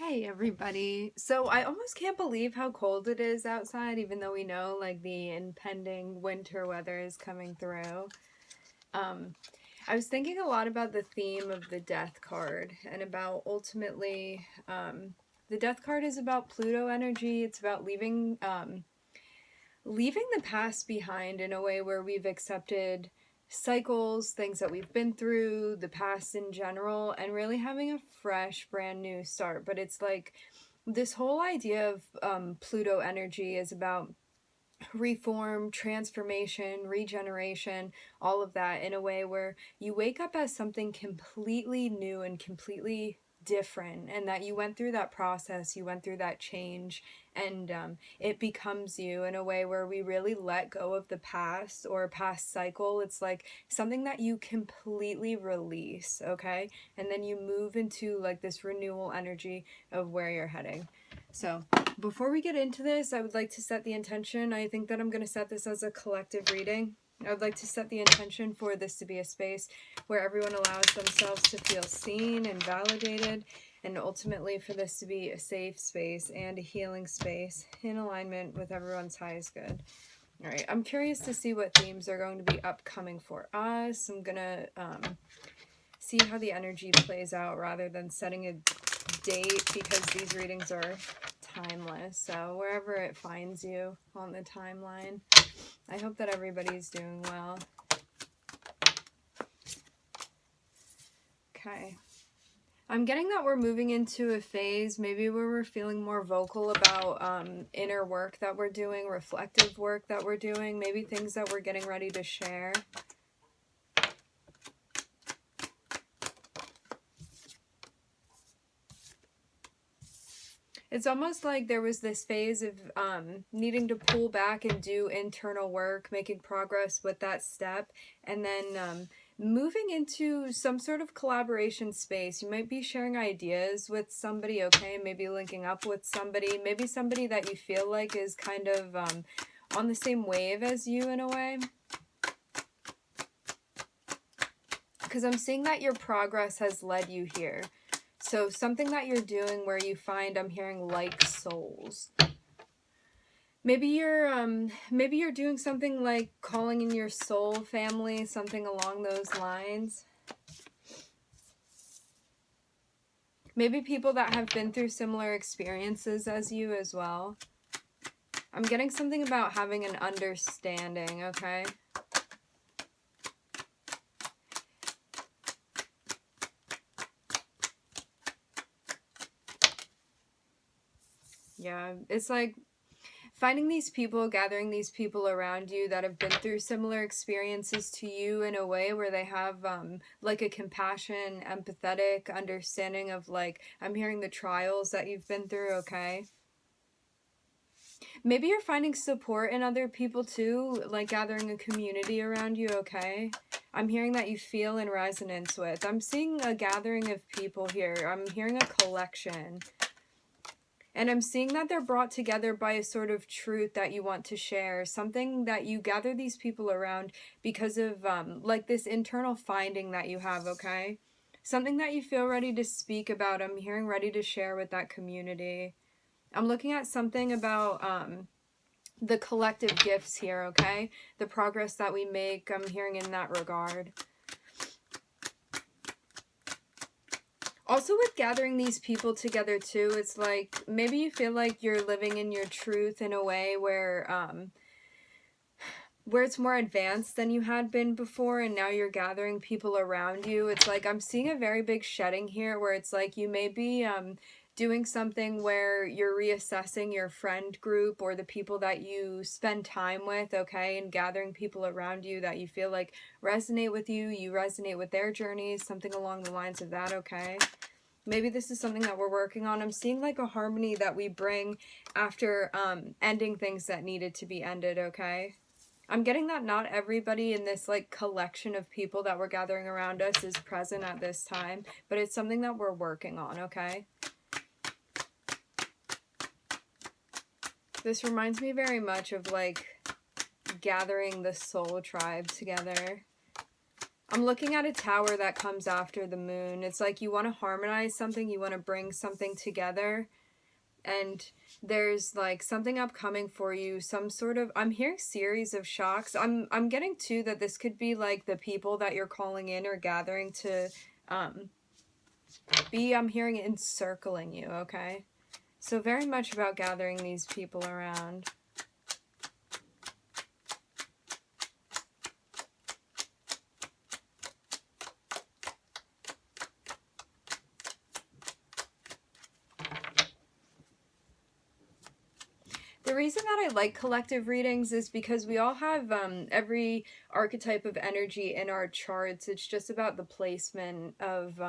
Hey everybody. So I almost can't believe how cold it is outside, even though we know like the impending winter weather is coming through. Um, I was thinking a lot about the theme of the death card and about ultimately, the death card is about Pluto energy. It's about leaving the past behind in a way where we've accepted cycles, things that we've been through, the past in general, and really having a fresh, brand new start. But it's like this whole idea of Pluto energy is about reform, transformation, regeneration, all of that in a way where you wake up as something completely new and completely different, and that you went through that process, you went through that change, and it becomes you in a way where we really let go of the past or past cycle. It's like something that you completely release, okay? And then you move into like this renewal energy of where you're heading. So before we get into this, I would like to set the intention. I think that I'm going to set this as a collective reading. I would like to set the intention for this to be a space where everyone allows themselves to feel seen and validated, and ultimately for this to be a safe space and a healing space in alignment with everyone's highest good. All right, I'm curious to see what themes are going to be upcoming for us. I'm going to see how the energy plays out rather than setting a date, because these readings are timeless, so wherever it finds you on the timeline, I hope that everybody's doing well. Okay, I'm getting that we're moving into a phase maybe where we're feeling more vocal about inner work that we're doing, reflective work that we're doing, maybe things that we're getting ready to share. It's almost like there was this phase of needing to pull back and do internal work, making progress with that step, and then moving into some sort of collaboration space. You might be sharing ideas with somebody, okay? Maybe linking up with somebody, maybe somebody that you feel like is kind of on the same wave as you in a way. Because I'm seeing that your progress has led you here. So something that you're doing where you find, I'm hearing like souls. Maybe you're doing something like calling in your soul family, something along those lines. Maybe people that have been through similar experiences as you as well. I'm getting something about having an understanding, okay? Yeah, it's like finding these people, gathering these people around you that have been through similar experiences to you in a way where they have like a compassion, empathetic understanding of, like, I'm hearing the trials that you've been through, okay? Maybe you're finding support in other people too, like gathering a community around you, okay? I'm hearing that you feel in resonance with. I'm seeing a gathering of people here. I'm hearing a collection. And I'm seeing that they're brought together by a sort of truth that you want to share, something that you gather these people around because of like this internal finding that you have, okay? Something that you feel ready to speak about. I'm hearing ready to share with that community. I'm looking at something about the collective gifts here, okay? The progress that we make, I'm hearing in that regard. Also with gathering these people together too, it's like maybe you feel like you're living in your truth in a way where it's more advanced than you had been before, and now you're gathering people around you. It's like I'm seeing a very big shedding here where it's like you may be doing something where you're reassessing your friend group or the people that you spend time with, okay, and gathering people around you that you feel like resonate with you, you resonate with their journeys, something along the lines of that, okay? Maybe this is something that we're working on. I'm seeing like a harmony that we bring after ending things that needed to be ended, okay? I'm getting that not everybody in this like collection of people that we're gathering around us is present at this time, but it's something that we're working on, okay? This reminds me very much of like gathering the soul tribe together. I'm looking at a tower that comes after the moon. It's like you want to harmonize something, you want to bring something together, and there's like something upcoming for you, some sort of, I'm hearing series of shocks. I'm getting too that this could be like the people that you're calling in or gathering to I'm hearing encircling you, okay? So very much about gathering these people around. The reason that I like collective readings is because we all have every archetype of energy in our charts. It's just about the placement of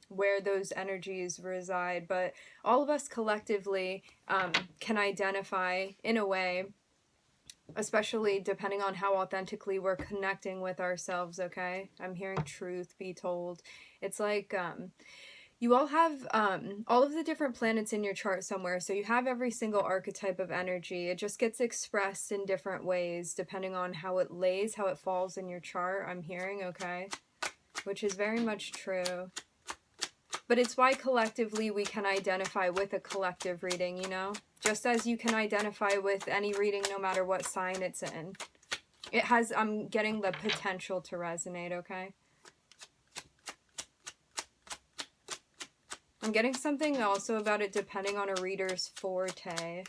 where those energies reside. But all of us collectively can identify in a way, especially depending on how authentically we're connecting with ourselves, okay? I'm hearing truth be told. It's like you all have all of the different planets in your chart somewhere, so you have every single archetype of energy. It just gets expressed in different ways depending on how it lays, how it falls in your chart, I'm hearing, okay? Which is very much true. But it's why collectively we can identify with a collective reading, you know? Just as you can identify with any reading no matter what sign it's in. It has, I'm getting the potential to resonate, okay? I'm getting something also about it depending on a reader's forte.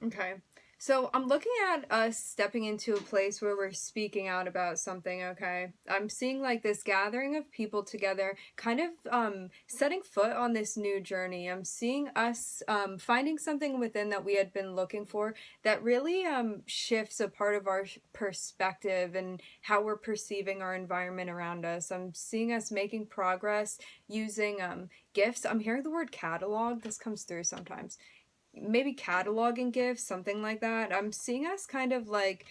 Okay, so I'm looking at us stepping into a place where we're speaking out about something, okay? I'm seeing like this gathering of people together, kind of setting foot on this new journey. I'm seeing us finding something within that we had been looking for that really shifts a part of our perspective and how we're perceiving our environment around us. I'm seeing us making progress using gifts. I'm hearing the word catalog. This comes through sometimes. Maybe cataloging gifts, something like that. I'm seeing us kind of like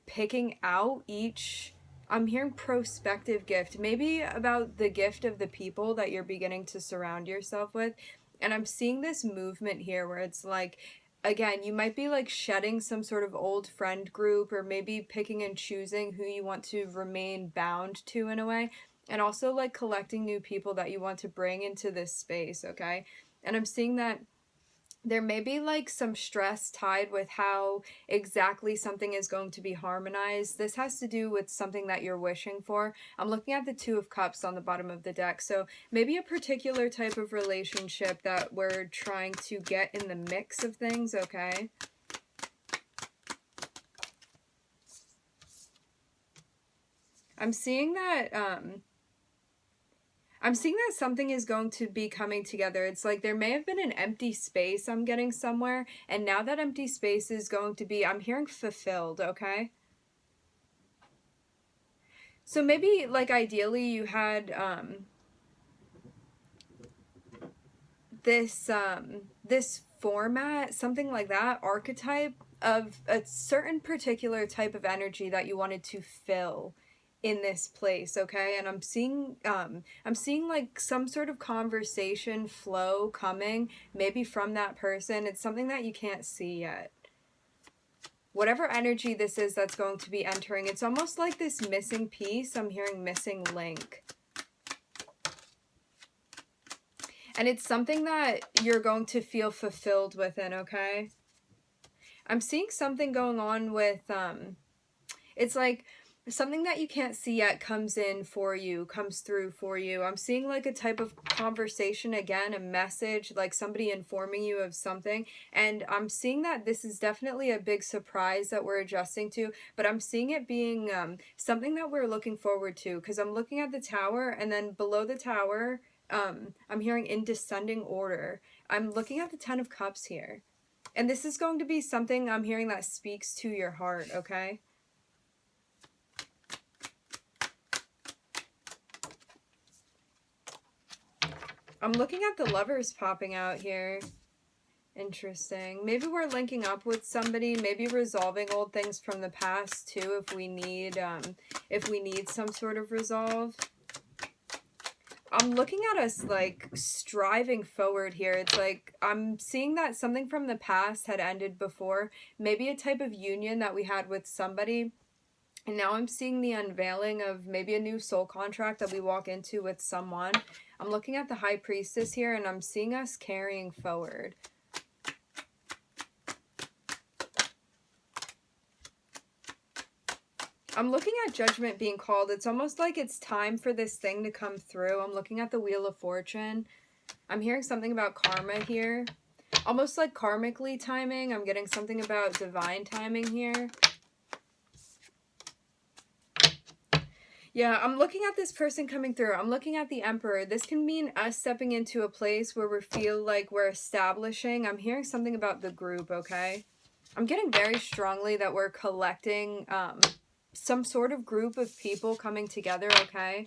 picking out each, I'm hearing prospective gift, maybe about the gift of the people that you're beginning to surround yourself with. And I'm seeing this movement here where it's like, again, you might be like shedding some sort of old friend group, or maybe picking and choosing who you want to remain bound to in a way, and also like collecting new people that you want to bring into this space, okay? And I'm seeing that there may be like some stress tied with how exactly something is going to be harmonized. This has to do with something that you're wishing for. I'm looking at the Two of Cups on the bottom of the deck. So maybe a particular type of relationship that we're trying to get in the mix of things, okay? I'm seeing that something is going to be coming together. It's like there may have been an empty space I'm getting somewhere, and now that empty space is going to be, I'm hearing fulfilled, okay? So maybe, like, ideally you had this format, something like that, archetype of a certain particular type of energy that you wanted to fill in this place, okay? And I'm seeing like some sort of conversation flow coming maybe from that person. It's something that you can't see yet. Whatever energy this is that's going to be entering, it's almost like this missing piece. I'm hearing missing link. And it's something that you're going to feel fulfilled within, okay? I'm seeing something going on with, it's like something that you can't see yet comes in for you, comes through for you. I'm seeing like a type of conversation again, a message, like somebody informing you of something. And I'm seeing that this is definitely a big surprise that we're adjusting to, but I'm seeing it being something that we're looking forward to, because I'm looking at the tower, and then below the tower, I'm hearing in descending order. I'm looking at the Ten of Cups here. And this is going to be something I'm hearing that speaks to your heart, okay? I'm looking at the Lovers popping out here. Interesting. Maybe we're linking up with somebody, maybe resolving old things from the past too, if we need some sort of resolve. I'm looking at us like striving forward here. It's like I'm seeing that something from the past had ended before, maybe a type of union that we had with somebody. And now I'm seeing the unveiling of maybe a new soul contract that we walk into with someone. I'm looking at the High Priestess here, and I'm seeing us carrying forward. I'm looking at Judgment being called. It's almost like it's time for this thing to come through. I'm looking at the Wheel of Fortune. I'm hearing something about karma here. Almost like karmically timing. I'm getting something about divine timing here. Yeah, I'm looking at this person coming through. I'm looking at the Emperor. This can mean us stepping into a place where we feel like we're establishing. I'm hearing something about the group, okay? I'm getting very strongly that we're collecting some sort of group of people coming together, okay?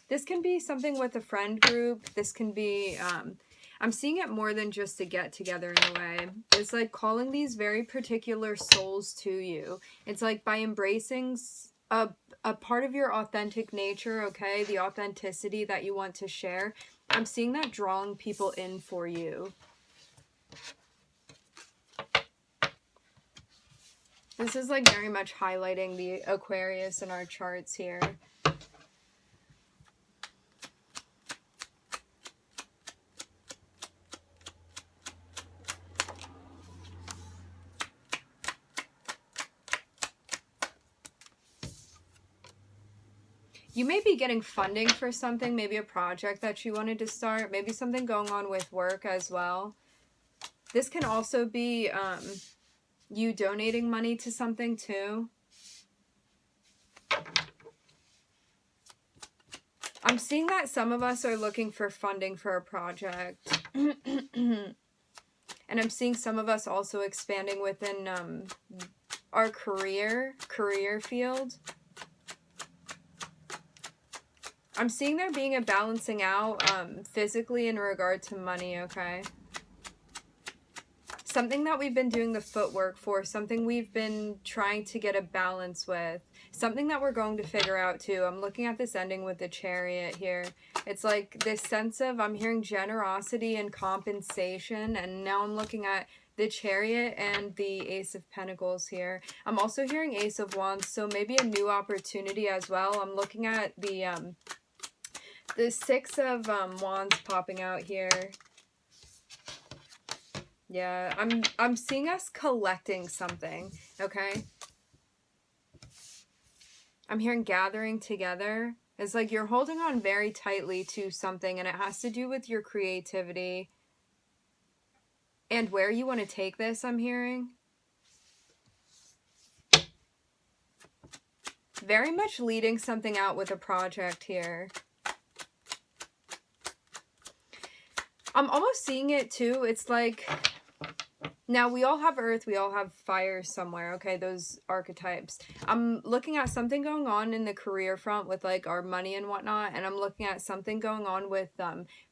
This can be something with a friend group. This can be, I'm seeing it more than just a get together in a way. It's like calling these very particular souls to you. It's like by embracing a part of your authentic nature, okay? The authenticity that you want to share. I'm seeing that drawing people in for you. This is like very much highlighting the Aquarius in our charts here. You may be getting funding for something, maybe a project that you wanted to start, maybe something going on with work as well. This can also be you donating money to something too. I'm seeing that some of us are looking for funding for a project. And I'm seeing some of us also expanding within our career field. I'm seeing there being a balancing out physically in regard to money, okay? Something that we've been doing the footwork for, something we've been trying to get a balance with, something that we're going to figure out too. I'm looking at this ending with the Chariot here. It's like this sense of, I'm hearing generosity and compensation, and now I'm looking at the Chariot and the Ace of Pentacles here. I'm also hearing Ace of Wands, so maybe a new opportunity as well. I'm looking at the Six of Wands popping out here. Yeah, I'm seeing us collecting something, okay? I'm hearing gathering together. It's like you're holding on very tightly to something, and it has to do with your creativity and where you want to take this, I'm hearing. Very much leading something out with a project here. I'm almost seeing it too. It's like, now we all have earth, we all have fire somewhere, okay, those archetypes. I'm looking at something going on in the career front with like our money and whatnot, and I'm looking at something going on with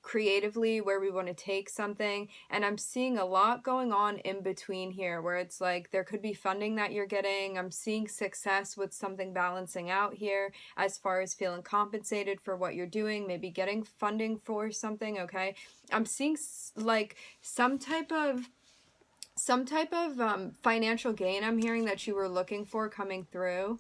creatively where we want to take something, and I'm seeing a lot going on in between here where it's like there could be funding that you're getting. I'm seeing success with something balancing out here as far as feeling compensated for what you're doing, maybe getting funding for something, okay? I'm seeing like some type of financial gain I'm hearing that you were looking for coming through.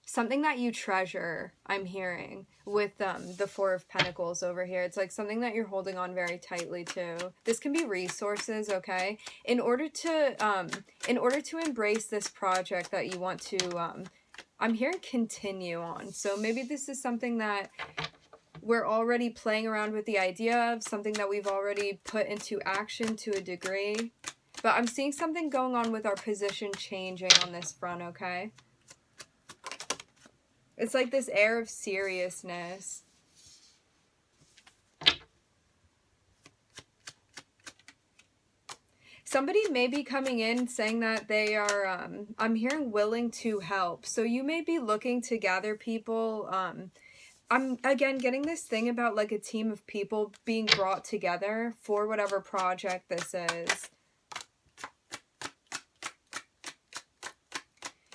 Something that you treasure, I'm hearing, with the Four of Pentacles over here. It's like something that you're holding on very tightly to. This can be resources, okay? In order to embrace this project that you want to, I'm hearing continue on. So maybe this is something that we're already playing around with the idea of, something that we've already put into action to a degree. But I'm seeing something going on with our position changing on this front, okay? It's like this air of seriousness. Somebody may be coming in saying that they are, I'm hearing willing to help. So you may be looking to gather people, I'm again getting this thing about like a team of people being brought together for whatever project this is.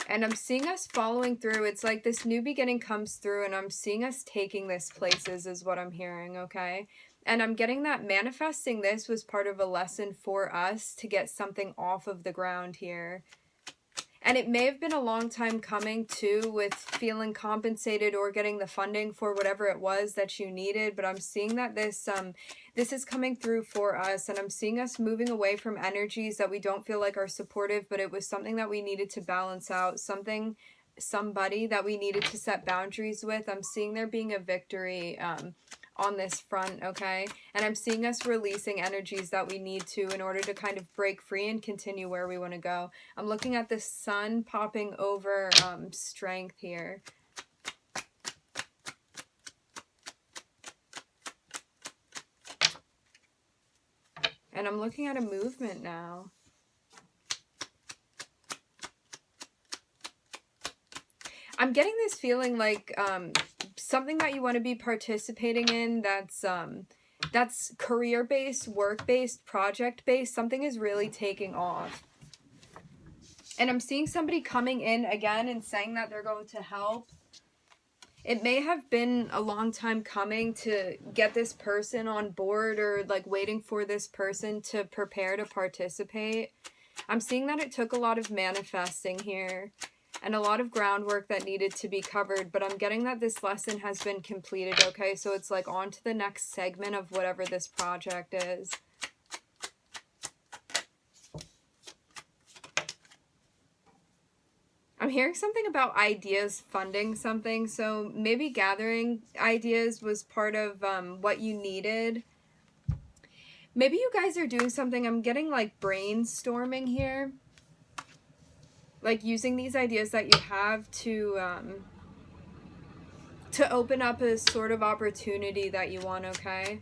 And I'm seeing us following through. It's like this new beginning comes through, and I'm seeing us taking this places is what I'm hearing, okay? And I'm getting that manifesting this was part of a lesson for us to get something off of the ground here. And it may have been a long time coming too, with feeling compensated or getting the funding for whatever it was that you needed. But I'm seeing that this is coming through for us, and I'm seeing us moving away from energies that we don't feel like are supportive, but it was something that we needed to balance out, somebody that we needed to set boundaries with. I'm seeing there being a victory on this front, okay? And I'm seeing us releasing energies that we need to in order to kind of break free and continue where we want to go. I'm looking at the sun popping over strength here. And I'm looking at a movement now. I'm getting this feeling like something that you want to be participating in that's career-based, work-based, project-based. Something is really taking off. And I'm seeing somebody coming in again and saying that they're going to help. It may have been a long time coming to get this person on board, or like waiting for this person to prepare to participate. I'm seeing that it took a lot of manifesting here and a lot of groundwork that needed to be covered, but I'm getting that this lesson has been completed, okay? So it's like on to the next segment of whatever this project is. I'm hearing something about ideas funding something, so maybe gathering ideas was part of what you needed. Maybe you guys are doing something, I'm getting like brainstorming here. Like using these ideas that you have to open up a sort of opportunity that you want, okay?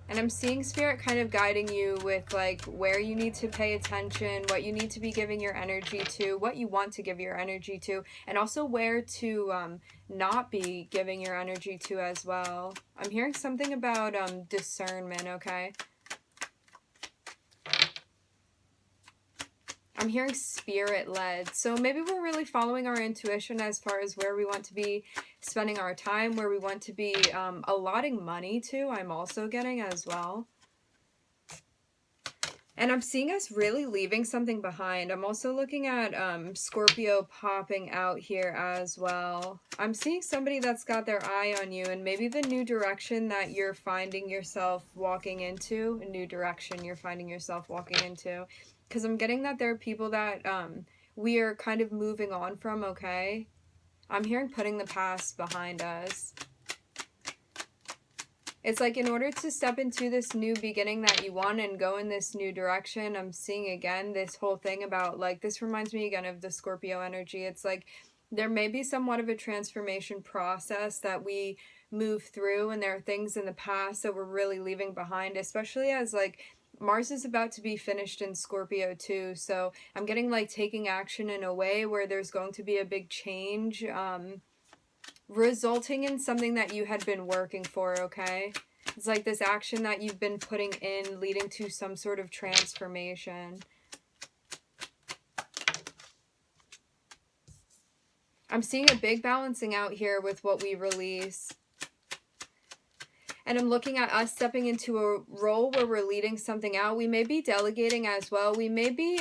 And I'm seeing Spirit kind of guiding you with like where you need to pay attention, what you need to be giving your energy to, what you want to give your energy to, and also where to not be giving your energy to as well. I'm hearing something about discernment, okay? I'm hearing spirit-led. So maybe we're really following our intuition as far as where we want to be spending our time, where we want to be allotting money to, I'm also getting as well. And I'm seeing us really leaving something behind. I'm also looking at Scorpio popping out here as well. I'm seeing somebody that's got their eye on you, and maybe the new direction that you're finding yourself walking into, a new direction you're finding yourself walking into. Because I'm getting that there are people that we are kind of moving on from, okay? I'm hearing putting the past behind us. It's like in order to step into this new beginning that you want and go in this new direction, I'm seeing again this whole thing about like, this reminds me again of the Scorpio energy. It's like there may be somewhat of a transformation process that we move through, and there are things in the past that we're really leaving behind, especially as like Mars is about to be finished in Scorpio too. So I'm getting like taking action in a way where there's going to be a big change, resulting in something that you had been working for, okay? It's like this action that you've been putting in leading to some sort of transformation. I'm seeing a big balancing out here with what we release. And I'm looking at us stepping into a role where we're leading something out. We may be delegating as well. We may be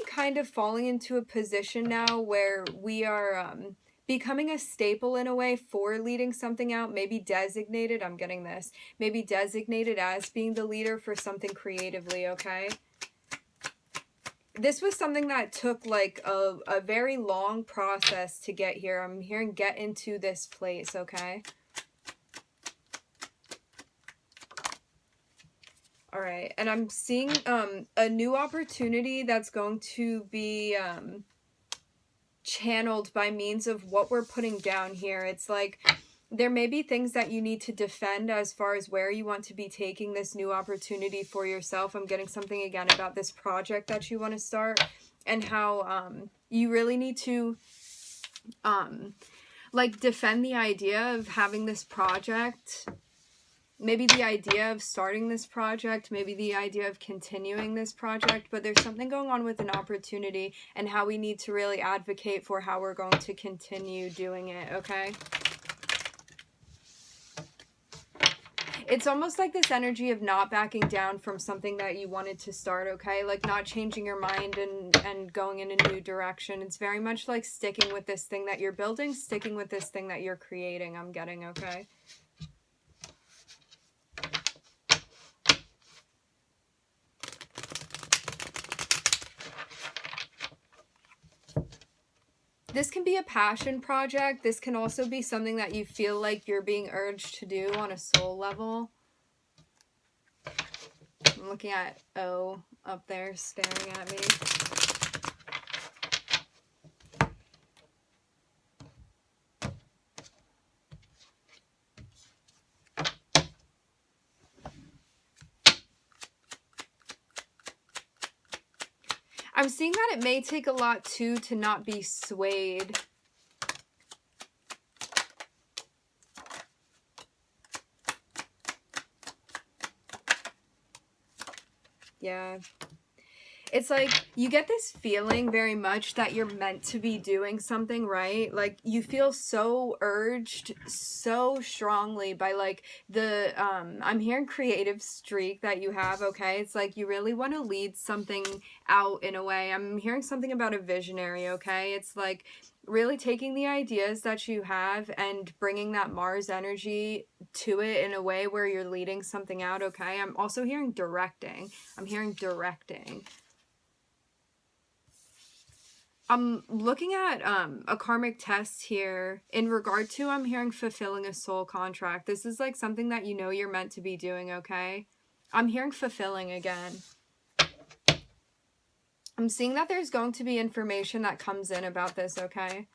kind of falling into a position now where we are becoming a staple in a way for leading something out. Maybe designated, I'm getting this, maybe designated as being the leader for something creatively, okay? This was something that took like a very long process to get here. I'm hearing get into this place, okay? All right, and I'm seeing a new opportunity that's going to be channeled by means of what we're putting down here. It's like there may be things that you need to defend as far as where you want to be taking this new opportunity for yourself. I'm getting something again about this project that you want to start, and how you really need to like defend the idea of having this project, maybe the idea of starting this project, maybe the idea of continuing this project, but there's something going on with an opportunity and how we need to really advocate for how we're going to continue doing it, okay? It's almost like this energy of not backing down from something that you wanted to start, okay? Like not changing your mind and going in a new direction. It's very much like sticking with this thing that you're building, sticking with this thing that you're creating, I'm getting, okay? This can be a passion project. This can also be something that you feel like you're being urged to do on a soul level. I'm looking at O up there staring at me. I'm seeing that it may take a lot too to not be swayed. Yeah. It's like you get this feeling very much that you're meant to be doing something, right? Like you feel so urged so strongly by like the I'm hearing creative streak that you have, okay? It's like you really want to lead something out in a way. I'm hearing something about a visionary, okay? It's like really taking the ideas that you have and bringing that Mars energy to it in a way where you're leading something out, okay? I'm also hearing directing. I'm hearing directing. I'm looking at a karmic test here in regard to, I'm hearing fulfilling a soul contract. This is like something that you know you're meant to be doing, okay? I'm hearing fulfilling again. I'm seeing that there's going to be information that comes in about this, okay?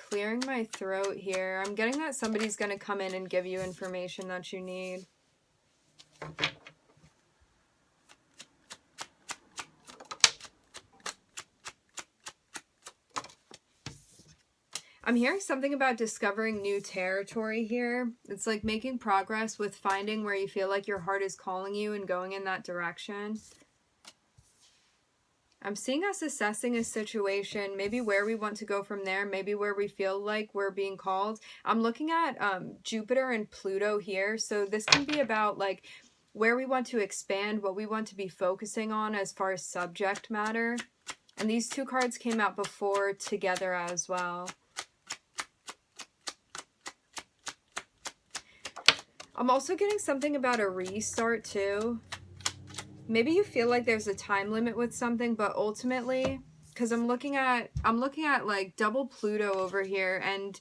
Clearing my throat here. I'm getting that somebody's going to come in and give you information that you need. I'm hearing something about discovering new territory here. It's like making progress with finding where you feel like your heart is calling you and going in that direction. I'm seeing us assessing a situation, maybe where we want to go from there, maybe where we feel like we're being called. I'm looking at Jupiter and Pluto here. So this can be about like where we want to expand, what we want to be focusing on as far as subject matter. And these two cards came out before together as well. I'm also getting something about a restart too. Maybe you feel like there's a time limit with something, but ultimately, because I'm looking at like double Pluto over here, and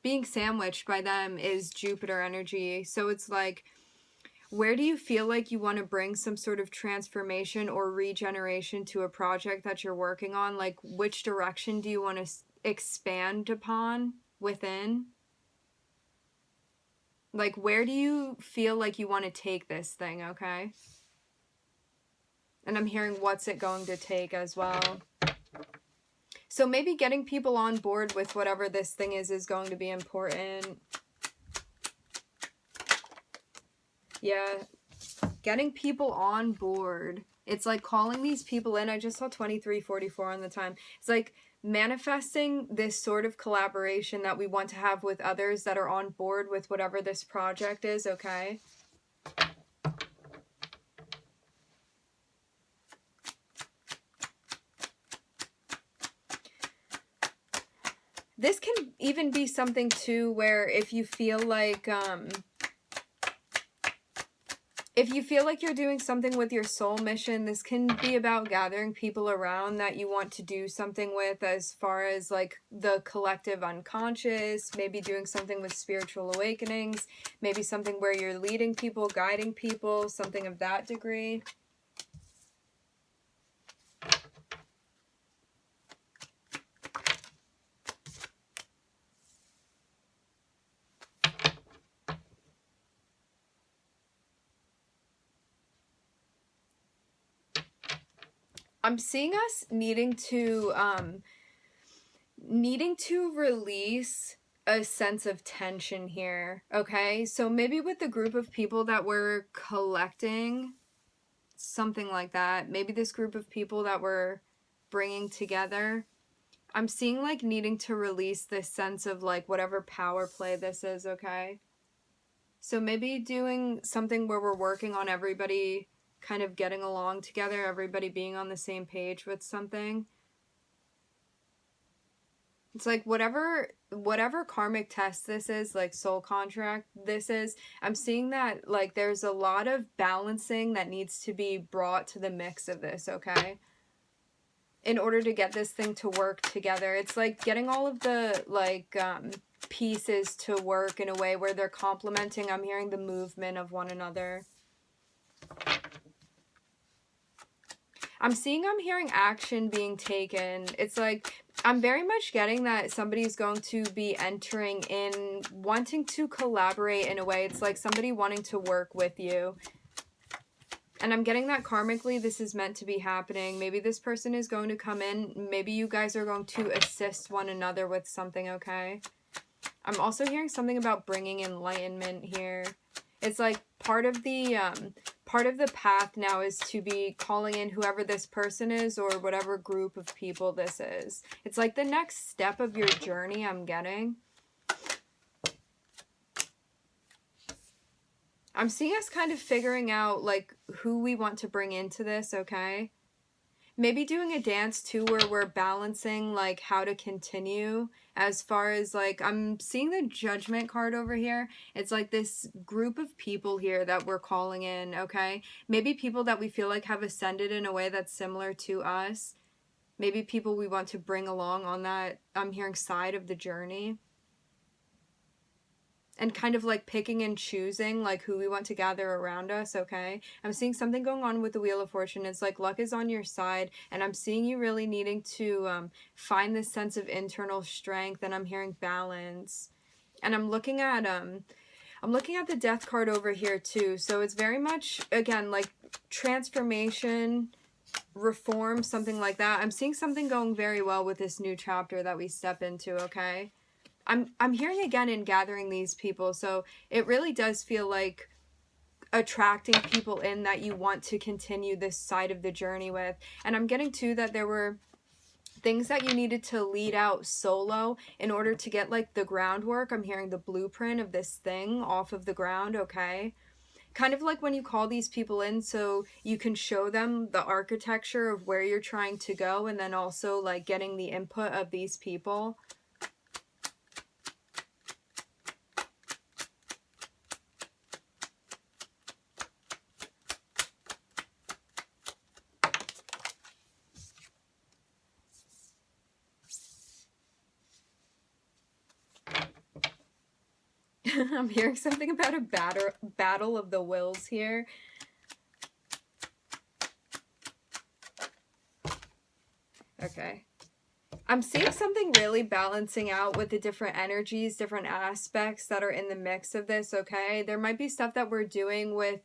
being sandwiched by them is Jupiter energy. So it's like, where do you feel like you want to bring some sort of transformation or regeneration to a project that you're working on? Like, which direction do you want to expand upon within? Like, where do you feel like you want to take this thing, okay? And I'm hearing what's it going to take as well. So maybe getting people on board with whatever this thing is going to be important. Yeah. Getting people on board. It's like calling these people in. I just saw 2344 on the time. It's like manifesting this sort of collaboration that we want to have with others that are on board with whatever this project is, okay? This can even be something too where if you feel like you're doing something with your soul mission, this can be about gathering people around that you want to do something with as far as like the collective unconscious, maybe doing something with spiritual awakenings, maybe something where you're leading people, guiding people, something of that degree. I'm seeing us needing to release a sense of tension here, okay? So maybe with the group of people that we're collecting, something like that. Maybe this group of people that we're bringing together, I'm seeing like needing to release this sense of like whatever power play this is, okay? So maybe doing something where we're working on everybody kind of getting along together, everybody being on the same page with something. It's like whatever karmic test this is, like soul contract this is, I'm seeing that like there's a lot of balancing that needs to be brought to the mix of this, okay? In order to get this thing to work together. It's like getting all of the like pieces to work in a way where they're complementing. I'm hearing the movement of one another. I'm hearing action being taken. It's like, I'm very much getting that somebody's going to be entering in, wanting to collaborate in a way. It's like somebody wanting to work with you. And I'm getting that karmically this is meant to be happening. Maybe this person is going to come in. Maybe you guys are going to assist one another with something, okay? I'm also hearing something about bringing enlightenment here. It's like part of the path now is to be calling in whoever this person is or whatever group of people this is. It's like the next step of your journey I'm getting. I'm seeing us kind of figuring out like who we want to bring into this, okay? Maybe doing a dance too where we're balancing like how to continue as far as like, I'm seeing the judgment card over here. It's like this group of people here that we're calling in, okay? Maybe people that we feel like have ascended in a way that's similar to us. Maybe people we want to bring along on that, I'm hearing, side of the journey. And kind of like picking and choosing like who we want to gather around us, okay? I'm seeing something going on with the Wheel of Fortune. It's like luck is on your side, and I'm seeing you really needing to find this sense of internal strength, and I'm hearing balance. And I'm looking at the Death card over here too. So it's very much, again, like transformation, reform, something like that. I'm seeing something going very well with this new chapter that we step into, okay? I'm hearing again in gathering these people, so it really does feel like attracting people in that you want to continue this side of the journey with. And I'm getting too that there were things that you needed to lead out solo in order to get like the groundwork. I'm hearing the blueprint of this thing off of the ground, okay? Kind of like when you call these people in so you can show them the architecture of where you're trying to go, and then also like getting the input of these people. I'm hearing something about a battle of the wills here. Okay. I'm seeing something really balancing out with the different energies, different aspects that are in the mix of this, okay? There might be stuff that we're doing with,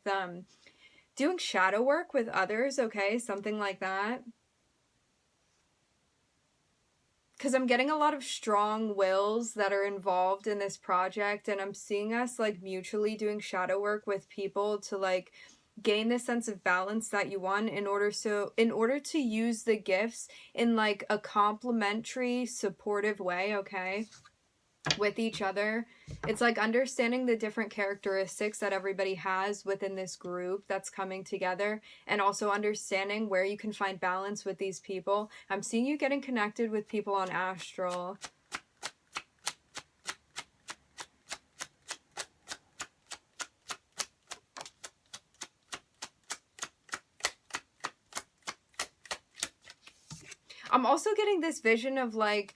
doing shadow work with others, okay? Something like that. Because I'm getting a lot of strong wills that are involved in this project, and I'm seeing us like mutually doing shadow work with people to like gain this sense of balance that you want in order to use the gifts in like a complementary, supportive way, okay? With each other. It's like understanding the different characteristics that everybody has within this group that's coming together, and also understanding where you can find balance with these people. I'm seeing you getting connected with people on astral. I'm also getting this vision of like,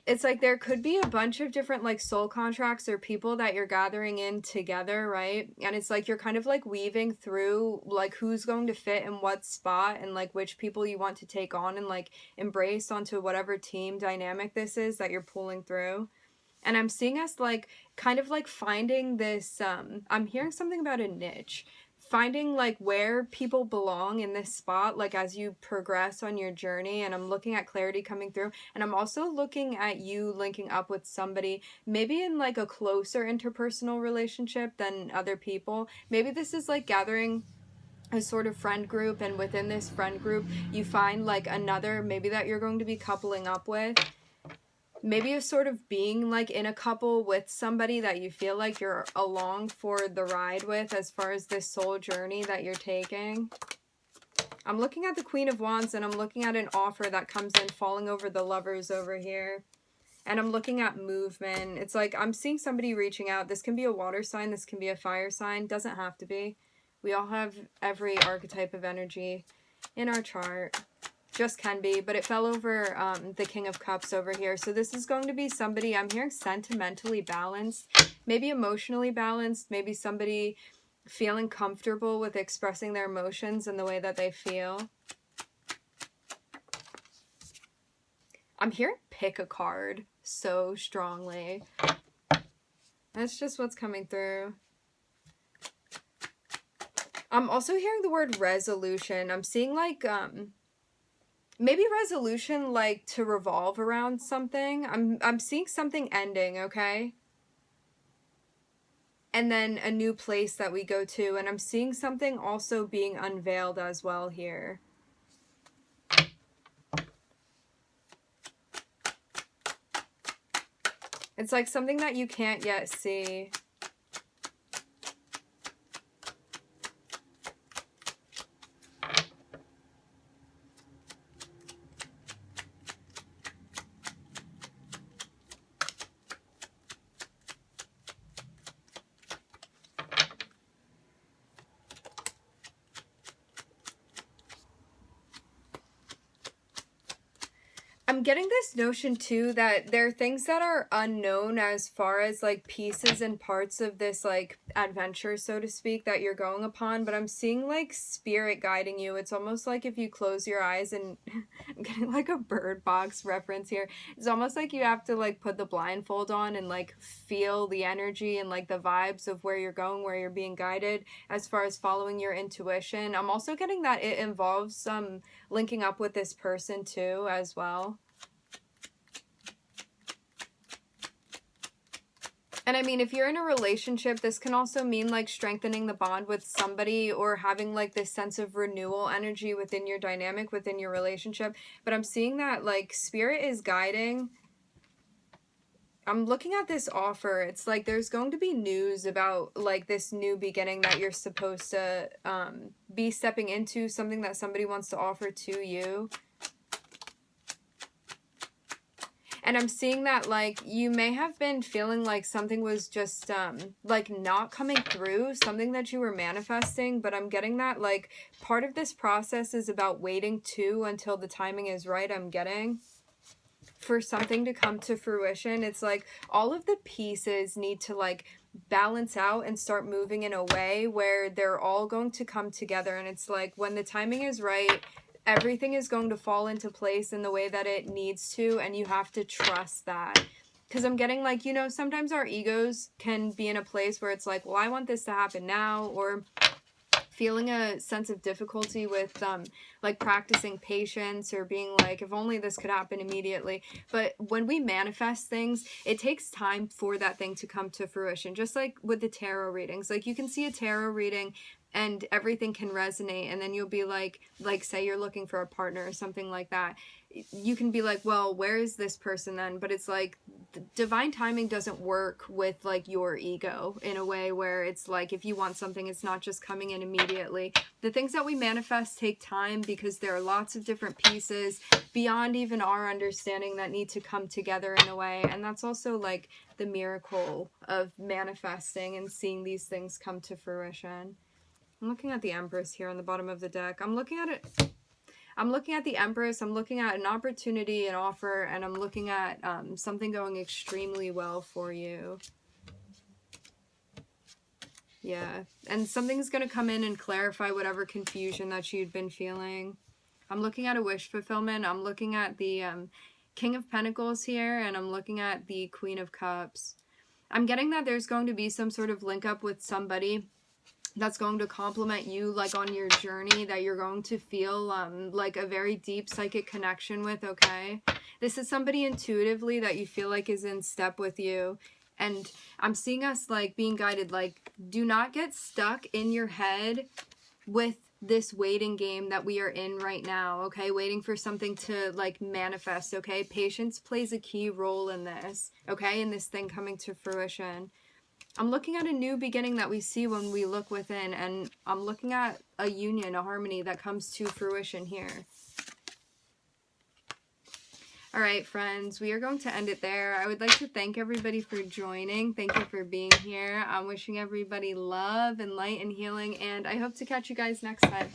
it's like there could be a bunch of different like soul contracts or people that you're gathering in together, right? And it's like you're kind of like weaving through like who's going to fit in what spot, and like which people you want to take on and like embrace onto whatever team dynamic this is that you're pulling through. And I'm seeing us like kind of like finding this I'm hearing something about a niche, finding like where people belong in this spot, like as you progress on your journey. And I'm looking at clarity coming through, and I'm also looking at you linking up with somebody maybe in like a closer interpersonal relationship than other people. Maybe this is like gathering a sort of friend group, and within this friend group you find like another maybe that you're going to be coupling up with. Maybe a sort of being like in a couple with somebody that you feel like you're along for the ride with as far as this soul journey that you're taking. I'm looking at the Queen of Wands, and I'm looking at an offer that comes in falling over the Lovers over here. And I'm looking at movement. It's like I'm seeing somebody reaching out. This can be a water sign. This can be a fire sign. Doesn't have to be. We all have every archetype of energy in our chart. Just can be, but it fell over the King of Cups over here. So this is going to be somebody, I'm hearing sentimentally balanced, maybe emotionally balanced, maybe somebody feeling comfortable with expressing their emotions and the way that they feel. I'm hearing pick a card so strongly. That's just what's coming through. I'm also hearing the word resolution. I'm seeing like maybe resolution like to revolve around something. I'm seeing something ending, okay? And then a new place that we go to, and I'm seeing something also being unveiled as well here. It's like something that you can't yet see. I'm getting this notion too that there are things that are unknown as far as like pieces and parts of this like adventure, so to speak, that you're going upon, but I'm seeing like spirit guiding you. It's almost like if you close your eyes, and I'm getting like a Bird Box reference here. It's almost like you have to like put the blindfold on and like feel the energy and like the vibes of where you're going, where you're being guided as far as following your intuition. I'm also getting that it involves linking up with this person too as well. And I mean, if you're in a relationship, this can also mean like strengthening the bond with somebody, or having like this sense of renewal energy within your dynamic, within your relationship. But I'm seeing that like spirit is guiding. I'm looking at this offer. It's like there's going to be news about like this new beginning that you're supposed to be stepping into, something that somebody wants to offer to you. And I'm seeing that, like, you may have been feeling like something was just, like, not coming through, something that you were manifesting, but I'm getting that, like, part of this process is about waiting, too, until the timing is right, I'm getting, for something to come to fruition. It's like all of the pieces need to, like, balance out and start moving in a way where they're all going to come together, and it's like, when the timing is right, everything is going to fall into place in the way that it needs to, and you have to trust that. Because I'm getting like, you know, sometimes our egos can be in a place where it's like, well, I want this to happen now, or feeling a sense of difficulty with like practicing patience, or being like, if only this could happen immediately. But when we manifest things, it takes time for that thing to come to fruition. Just like with the tarot readings, like you can see a tarot reading and everything can resonate, and then you'll be like say you're looking for a partner or something like that, you can be like, well, where is this person then? But it's like divine timing doesn't work with like your ego in a way where it's like, if you want something, it's not just coming in immediately. The things that we manifest take time, because there are lots of different pieces beyond even our understanding that need to come together in a way. And that's also like the miracle of manifesting and seeing these things come to fruition. I'm looking at the Empress here on the bottom of the deck. I'm looking at it. I'm looking at the Empress. I'm looking at an opportunity, an offer, and I'm looking at something going extremely well for you. Yeah, and something's going to come in and clarify whatever confusion that you'd been feeling. I'm looking at a wish fulfillment. I'm looking at the King of Pentacles here, and I'm looking at the Queen of Cups. I'm getting that there's going to be some sort of link up with somebody that's going to complement you, like, on your journey, that you're going to feel like a very deep psychic connection with, okay? This is somebody intuitively that you feel like is in step with you. And I'm seeing us like being guided, like, do not get stuck in your head with this waiting game that we are in right now, okay? Waiting for something to like manifest, okay? Patience plays a key role in this, okay? In this thing coming to fruition. I'm looking at a new beginning that we see when we look within, and I'm looking at a union, a harmony that comes to fruition here. All right, friends, we are going to end it there. I would like to thank everybody for joining. Thank you for being here. I'm wishing everybody love and light and healing, and I hope to catch you guys next time.